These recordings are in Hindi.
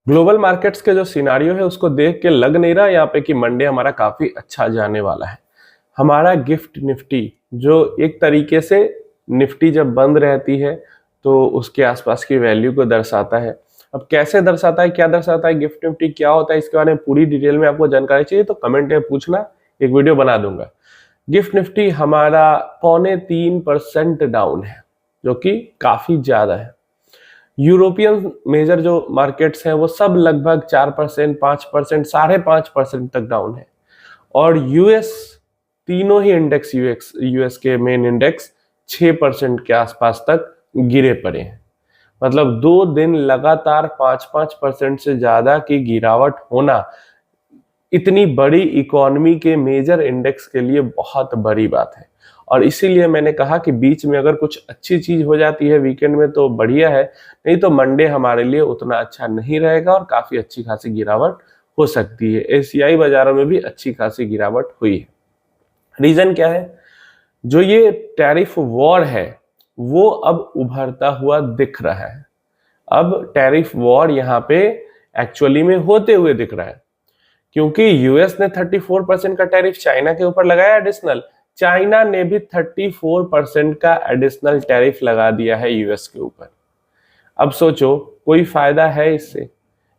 ग्लोबल मार्केट्स के जो सिनारियो है उसको देख के लग नहीं रहा यहाँ पे कि मंडे हमारा काफी अच्छा जाने वाला है। हमारा गिफ्ट निफ्टी जो एक तरीके से निफ्टी जब बंद रहती है तो उसके आसपास की वैल्यू को दर्शाता है। अब कैसे दर्शाता है, क्या दर्शाता है, गिफ्ट निफ्टी क्या होता है, इसके बारे में पूरी डिटेल में आपको जानकारी चाहिए तो कमेंट में पूछना, एक वीडियो बना दूंगा। गिफ्ट निफ्टी हमारा 0.25% डाउन है जो कि काफी ज्यादा है। यूरोपियन मेजर जो मार्केट्स हैं वो सब लगभग 4%, 5%, 5.5% तक डाउन है। और यूएस, तीनों ही इंडेक्स यूएस के मेन इंडेक्स 6% के आसपास तक गिरे पड़े हैं। मतलब 2 दिन लगातार 5-5% से ज्यादा की गिरावट होना इतनी बड़ी इकोनॉमी के मेजर इंडेक्स के लिए बहुत बड़ी बात है। और इसीलिए मैंने कहा कि बीच में अगर कुछ अच्छी चीज हो जाती है वीकेंड में तो बढ़िया है, नहीं तो मंडे हमारे लिए उतना अच्छा नहीं रहेगा और काफी अच्छी खासी गिरावट हो सकती है। एशियाई बाजारों में भी अच्छी खासी गिरावट हुई है। रीजन क्या है? जो ये टैरिफ वॉर है वो अब उभरता हुआ दिख रहा है। अब टैरिफ वॉर यहाँ पे एक्चुअली में होते हुए दिख रहा है, क्योंकि यूएस ने 34% का टैरिफ चाइना के ऊपर लगाया एडिशनल। चाइना ने भी 34% का एडिशनल टैरिफ लगा दिया है यूएस के ऊपर। अब सोचो कोई फायदा है इससे?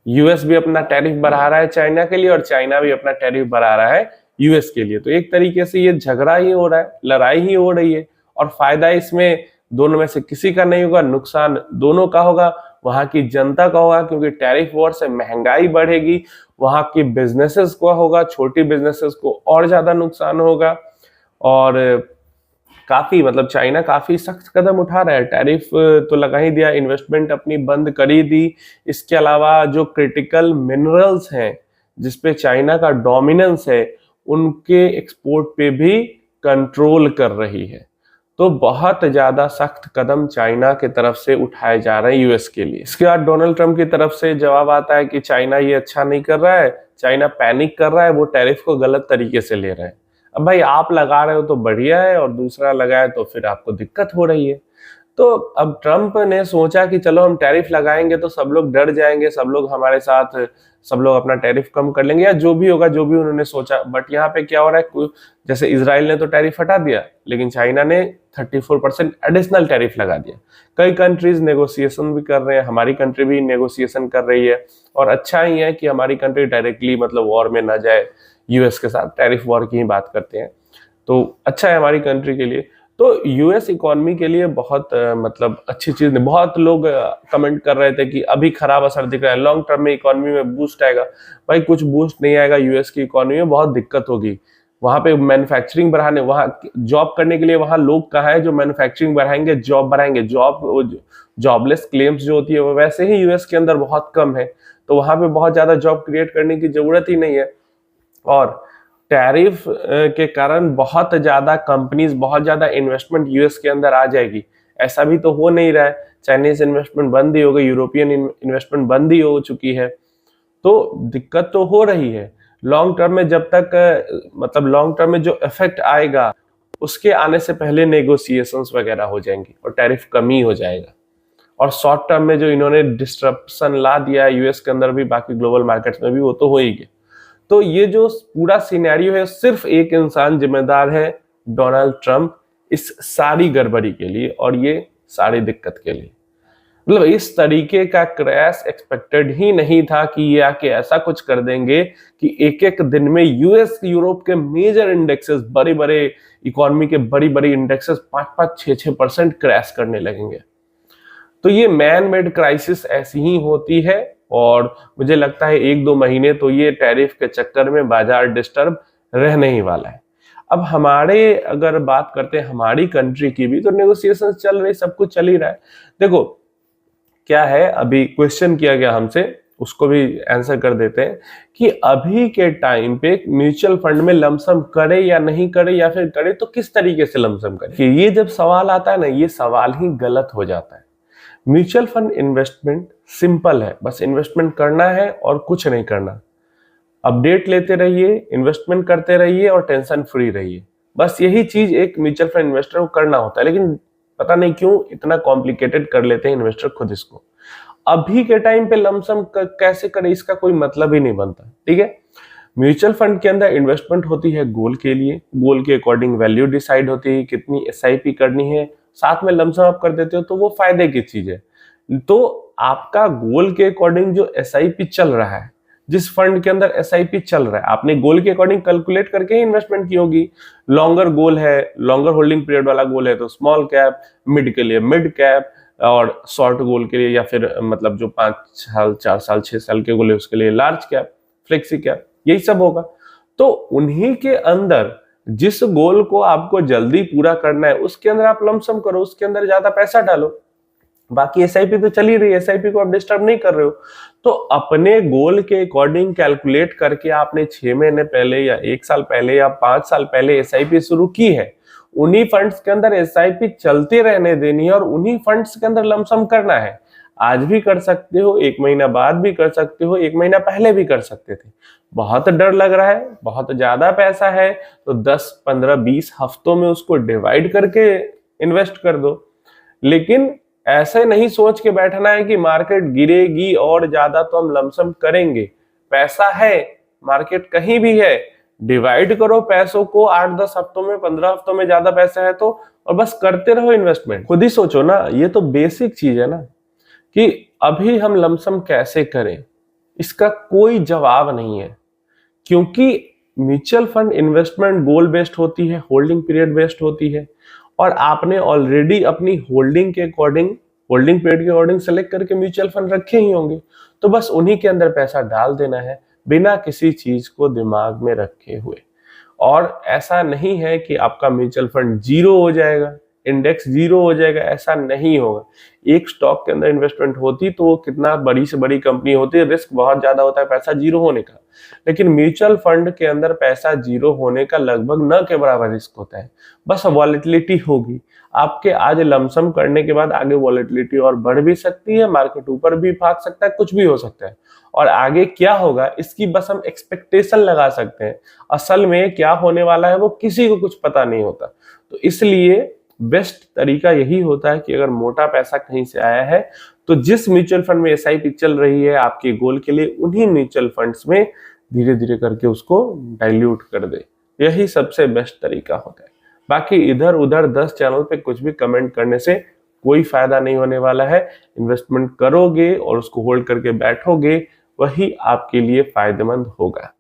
यूएस भी अपना टैरिफ बढ़ा रहा है चाइना के लिए और चाइना भी अपना टैरिफ बढ़ा रहा है यूएस के लिए। तो एक तरीके से ये झगड़ा ही हो रहा है, लड़ाई ही हो रही है। और फायदा इसमें दोनों में से किसी का नहीं होगा, नुकसान दोनों का होगा। वहां की जनता का होगा क्योंकि टैरिफ वॉर से महंगाई बढ़ेगी, वहां की बिजनेसेस को होगा, छोटी बिजनेसेस को और ज्यादा नुकसान होगा। और काफी मतलब चाइना काफी सख्त कदम उठा रहा है। टैरिफ तो लगा ही दिया, इन्वेस्टमेंट अपनी बंद कर ही दी। इसके अलावा जो क्रिटिकल मिनरल्स हैं जिसपे चाइना का डोमिनेंस है उनके एक्सपोर्ट पे भी कंट्रोल कर रही है। तो बहुत ज्यादा सख्त कदम चाइना के तरफ से उठाए जा रहे हैं यूएस के लिए। इसके बाद डोनाल्ड ट्रंप की तरफ से जवाब आता है कि चाइना ये अच्छा नहीं कर रहा है, चाइना पैनिक कर रहा है, वो टैरिफ को गलत तरीके से ले रहा है। अब भाई आप लगा रहे हो तो बढ़िया है और दूसरा लगाए तो फिर आपको दिक्कत हो रही है। तो अब ट्रंप ने सोचा कि चलो हम टैरिफ लगाएंगे तो सब लोग डर जाएंगे, सब लोग हमारे साथ, सब लोग अपना टैरिफ कम कर लेंगे या जो भी होगा, जो भी उन्होंने सोचा। बट यहाँ पे क्या हो रहा है, जैसे इजराइल ने तो टैरिफ हटा दिया लेकिन चाइना ने 34% एडिशनल टैरिफ लगा दिया। कई कंट्रीज नेगोशिएशन भी कर रहे हैं, हमारी कंट्री भी नेगोशिएशन कर रही है। और अच्छा ही है कि हमारी कंट्री डायरेक्टली मतलब वॉर में ना जाए यूएस के साथ, टैरिफ वॉर की ही बात करते हैं तो अच्छा है हमारी कंट्री के लिए। तो यूएस इकोनॉमी के लिए बहुत मतलब अच्छी चीज नहीं। बहुत लोग कमेंट कर रहे थे कि अभी खराब असर दिख रहा है, लॉन्ग टर्म में इकोनॉमी में बूस्ट आएगा। भाई कुछ बूस्ट नहीं आएगा, यूएस की इकोनॉमी में बहुत दिक्कत होगी। वहां पे मैन्युफैक्चरिंग बढ़ाने, वहां जॉब करने के लिए वहां लोग कहाँ है जो मैन्युफैक्चरिंग बढ़ाएंगे, जॉब बढ़ाएंगे। जॉबलेस क्लेम्स जो होती है वो वैसे ही यूएस के अंदर बहुत कम है, तो वहां पे बहुत ज्यादा जॉब क्रिएट करने की जरूरत ही नहीं है। और टैरिफ के कारण बहुत ज्यादा कंपनीज, बहुत ज्यादा इन्वेस्टमेंट यूएस के अंदर आ जाएगी, ऐसा भी तो हो नहीं रहा है। चाइनीज इन्वेस्टमेंट बंद ही हो गई, यूरोपियन इन्वेस्टमेंट बंद ही हो चुकी है। तो दिक्कत तो हो रही है। लॉन्ग टर्म में जब तक मतलब लॉन्ग टर्म में जो इफेक्ट आएगा उसके आने से पहले नेगोशिएशंस वगैरह हो जाएंगी और टैरिफ कम ही हो जाएगा। और शॉर्ट टर्म में जो इन्होंने डिस्ट्रप्शन ला दिया है यूएस के अंदर भी, बाकी ग्लोबल मार्केट्स में भी, वो तो हो ही गया। तो ये जो पूरा सिनेरियो है सिर्फ एक इंसान जिम्मेदार है, डोनाल्ड ट्रंप, इस सारी गड़बड़ी के लिए और ये सारी दिक्कत के लिए। मतलब इस तरीके का क्रैश एक्सपेक्टेड ही नहीं था कि ये आके ऐसा कुछ कर देंगे कि एक एक दिन में यूएस, यूरोप के मेजर इंडेक्सेस, बड़े बड़े इकोनॉमी के बड़ी बड़ी इंडेक्सेस 5-5, 6-6% क्रैश करने लगेंगे। तो ये मैन मेड क्राइसिस ऐसी ही होती है और मुझे लगता है 1-2 महीने तो ये टैरिफ के चक्कर में बाजार डिस्टर्ब रहने ही वाला है। अब हमारे अगर बात करते हैं हमारी कंट्री की भी, तो नेगोशिएशन चल रही, सब कुछ चल ही रहा है। देखो क्या है, अभी क्वेश्चन किया गया हमसे, उसको भी आंसर कर देते हैं कि अभी के टाइम पे म्यूचुअल फंड में लमसम करे या नहीं करे, या फिर करे तो किस तरीके से लमसम करे। कि ये जब सवाल आता है ना, ये सवाल ही गलत हो जाता है। म्यूचुअल फंड इन्वेस्टमेंट सिंपल है, बस इन्वेस्टमेंट करना है और कुछ नहीं करना। अपडेट लेते रहिए, इन्वेस्टमेंट करते रहिए और टेंशन फ्री रहिए। बस यही चीज एक म्यूचुअल फंड इन्वेस्टर को करना होता है। लेकिन पता नहीं क्यों इतना कॉम्प्लिकेटेड कर लेते हैं इन्वेस्टर खुद इसको। अभी के टाइम पे लमसम कैसे करें इसका कोई मतलब ही नहीं बनता, ठीक है। म्यूचुअल फंड के अंदर इन्वेस्टमेंट होती है गोल के लिए, गोल के अकॉर्डिंग वैल्यू डिसाइड होती है कितनी एसआईपी करनी है, साथ में लमसम आप कर देते हो तो वो फायदे की चीज है। तो आपका गोल के अकॉर्डिंग जो एसआईपी चल रहा है, जिस फंड के अंदर एसआईपी चल रहा है, आपने गोल के अकॉर्डिंग कैलकुलेट करके ही इन्वेस्टमेंट की होगी। लॉन्गर गोल है, लॉन्गर होल्डिंग पीरियड वाला गोल है तो स्मॉल कैप, मिड के लिए मिड कैप, और शॉर्ट गोल के लिए या फिर मतलब जो 5 साल 4 साल 6 साल के गोल है उसके लिए लार्ज कैप, फ्लेक्सी कैप, यही सब होगा। तो उन्हीं के अंदर जिस गोल को आपको जल्दी पूरा करना है उसके अंदर आप लमसम करो, उसके अंदर ज्यादा पैसा डालो। बाकी एसआईपी तो चल ही रही है, एसआईपी को आप डिस्टर्ब नहीं कर रहे हो। तो अपने गोल के अकॉर्डिंग कैलकुलेट करके आपने 6 महीने पहले या 1 साल पहले या 5 साल पहले एसआईपी शुरू की है, उन्हीं फंड्स के अंदर एसआईपी चलते रहने देनी है और उन्हीं फंड्स के अंदर लमसम करना है। आज भी कर सकते हो, 1 महीना बाद भी कर सकते हो, 1 महीना पहले भी कर सकते थे। बहुत डर लग रहा है, बहुत ज्यादा पैसा है, तो 10 15 20 हफ्तों में उसको डिवाइड करके इन्वेस्ट कर दो। लेकिन ऐसे नहीं सोच के बैठना है कि मार्केट गिरेगी और ज्यादा तो हम लमसम करेंगे। पैसा है, मार्केट कहीं भी है, डिवाइड करो पैसों को 8-10 हफ्तों में, 15 हफ्तों में ज्यादा पैसा है तो, और बस करते रहो इन्वेस्टमेंट। खुद ही सोचो ना, ये तो बेसिक चीज है ना कि अभी हम लमसम कैसे करें, इसका कोई जवाब नहीं है। क्योंकि म्यूचुअल फंड इन्वेस्टमेंट गोल बेस्ड होती है, होल्डिंग पीरियड बेस्ड होती है, और आपने ऑलरेडी अपनी होल्डिंग के अकॉर्डिंग, होल्डिंग पीरियड के अकॉर्डिंग सेलेक्ट करके म्यूचुअल फंड रखे ही होंगे। तो बस उन्हीं के अंदर पैसा डाल देना है बिना किसी चीज को दिमाग में रखे हुए। और ऐसा नहीं है कि आपका म्यूचुअल फंड जीरो हो जाएगा, इंडेक्स जीरो हो जाएगा, ऐसा नहीं होगा। एक स्टॉक के अंदर इन्वेस्टमेंट होती तो वो कितना बड़ी से बड़ी कंपनी होती है, रिस्क बहुत ज्यादा होता है पैसा जीरो होने का। लेकिन म्यूचुअल फंड के अंदर पैसा जीरो होने का लगभग न के बराबर रिस्क होता है, बस वॉलेटिलिटी होगी। आपके आज लमसम करने के बाद आगे वॉलेटिलिटी और बढ़ भी सकती है, मार्केट ऊपर भी भाग सकता है, कुछ भी हो सकता है। और आगे क्या होगा इसकी बस हम एक्सपेक्टेशन लगा सकते हैं, असल में क्या होने वाला है वो किसी को कुछ पता नहीं होता। तो इसलिए बेस्ट तरीका यही होता है कि अगर मोटा पैसा कहीं से आया है तो जिस म्यूचुअल फंड में एसआईपी चल रही है आपके गोल के लिए, उन्हीं म्यूचुअल फंड्स में धीरे धीरे करके उसको डाइल्यूट कर दे। यही सबसे बेस्ट तरीका होता है। बाकी इधर उधर 10 चैनल पे कुछ भी कमेंट करने से कोई फायदा नहीं होने वाला है। इन्वेस्टमेंट करोगे और उसको होल्ड करके बैठोगे, वही आपके लिए फायदेमंद होगा।